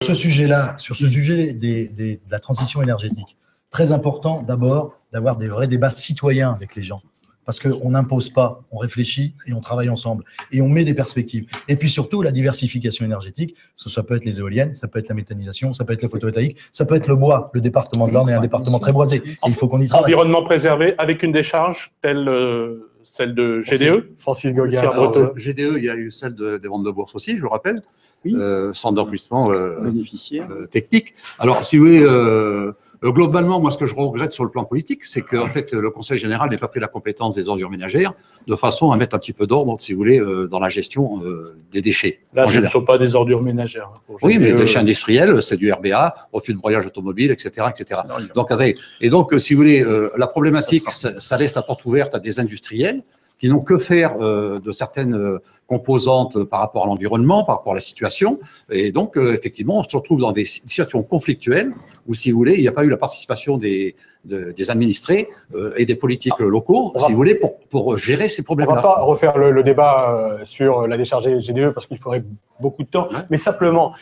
ce sujet-là, sur ce sujet de la transition énergétique, très important d'abord d'avoir des vrais débats citoyens avec les gens. Parce qu'on n'impose pas, on réfléchit et on travaille ensemble. Et on met des perspectives. Et puis surtout, la diversification énergétique, ça peut être les éoliennes, ça peut être la méthanisation, ça peut être le photovoltaïque, ça peut être le bois. Le département de l'Orne est un département très boisé. Il faut qu'on y travaille. Environnement préservé avec une décharge telle celle de GDE. Francis Gauguin. GDE, il y a eu celle des ventes de bourse aussi, je le rappelle, Oui. sans d'enfouissement Bénéficiaire. technique. Alors, si vous voulez, globalement, moi, ce que je regrette sur le plan politique, c'est qu'en fait, le Conseil général n'ait pas pris la compétence des ordures ménagères de façon à mettre un petit peu d'ordre, si vous voulez, dans la gestion des déchets. Là, ce ne sont pas des ordures ménagères. Oui, mais déchets industriels, c'est du RBA, refus de broyage automobile, etc., etc. Donc, si vous voulez, la problématique, ça laisse la porte ouverte à des industriels qui n'ont que faire de certaines composantes par rapport à l'environnement, par rapport à la situation. Et donc, effectivement, on se retrouve dans des situations conflictuelles où, si vous voulez, il n'y a pas eu la participation des administrés et des politiques locaux, si vous voulez, pour gérer ces problèmes-là. On ne va pas refaire le débat sur la décharge GDE parce qu'il faudrait beaucoup de temps, mais simplement,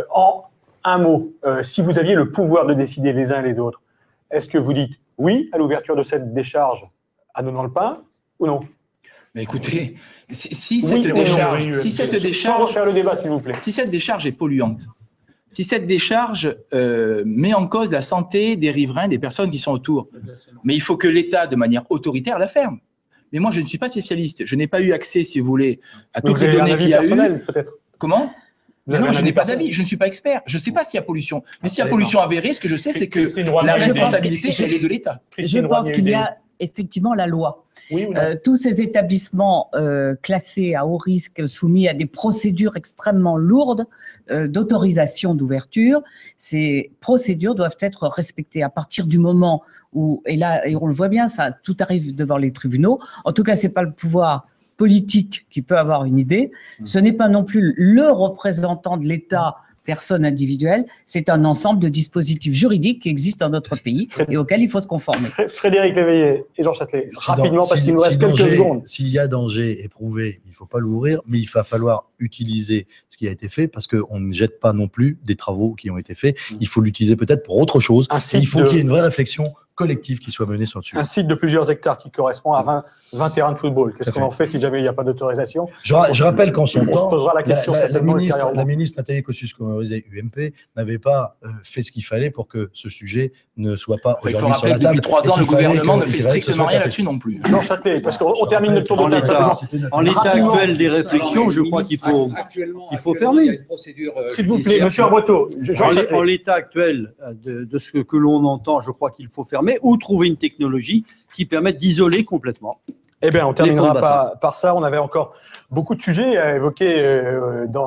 en un mot, si vous aviez le pouvoir de décider les uns et les autres, est-ce que vous dites oui à l'ouverture de cette décharge à Nonant-le-Pin ou non? Mais écoutez, si cette décharge, sans refaire le débat, s'il vous plaît. Si cette décharge est polluante, si cette décharge met en cause la santé des riverains, des personnes qui sont autour, mais il faut que l'État, de manière autoritaire, la ferme. Mais moi, je ne suis pas spécialiste. Je n'ai pas eu accès, si vous voulez, à toutes les données qu'il y a eu. Peut-être. Comment? Non, je n'ai pas d'avis, je ne suis pas expert. Je ne sais pas s'il y a pollution. Mais s'il y a pollution avérée, ce que je sais, c'est que la responsabilité, elle est de l'État. Je pense qu'il y a effectivement la loi. Oui ou non? Tous ces établissements classés à haut risque, soumis à des procédures extrêmement lourdes d'autorisation d'ouverture, ces procédures doivent être respectées à partir du moment où, et on le voit bien, ça tout arrive devant les tribunaux. En tout cas, c'est pas le pouvoir politique qui peut avoir une idée. Ce n'est pas non plus le représentant de l'État, personne individuelle, c'est un ensemble de dispositifs juridiques qui existent dans notre pays et auxquels il faut se conformer. Frédéric Léveillé et Jean Châtelet, rapidement parce qu'il nous reste quelques secondes. S'il y a danger éprouvé, il ne faut pas l'ouvrir, mais il va falloir utiliser ce qui a été fait parce qu'on ne jette pas non plus des travaux qui ont été faits. Il faut l'utiliser peut-être pour autre chose. Il faut qu'il y ait une vraie réflexion collective qui soit menée sur le sujet. Un site de plusieurs hectares qui correspond à 20 terrains de football. Qu'est-ce qu'on en fait si jamais il n'y a pas d'autorisation? Je rappelle qu'en son temps, se posera la question la ministre Nathalie Kosciusko-Morizet, UMP, n'avait pas fait ce qu'il fallait pour que ce sujet ne soit pas aujourd'hui sur la table. Depuis 3 ans, le gouvernement ne fait strictement rien là-dessus non plus. Jean Châtelet, parce qu'on termine le tour de table. En l'état actuel des réflexions, je crois qu'il faut fermer. S'il vous plaît, monsieur Arbreteau. En l'état actuel de ce que l'on entend, je crois qu'il faut fermer ou trouver une technologie qui permette d'isoler complètement. Eh bien, on terminera par ça. On avait encore beaucoup de sujets à évoquer dans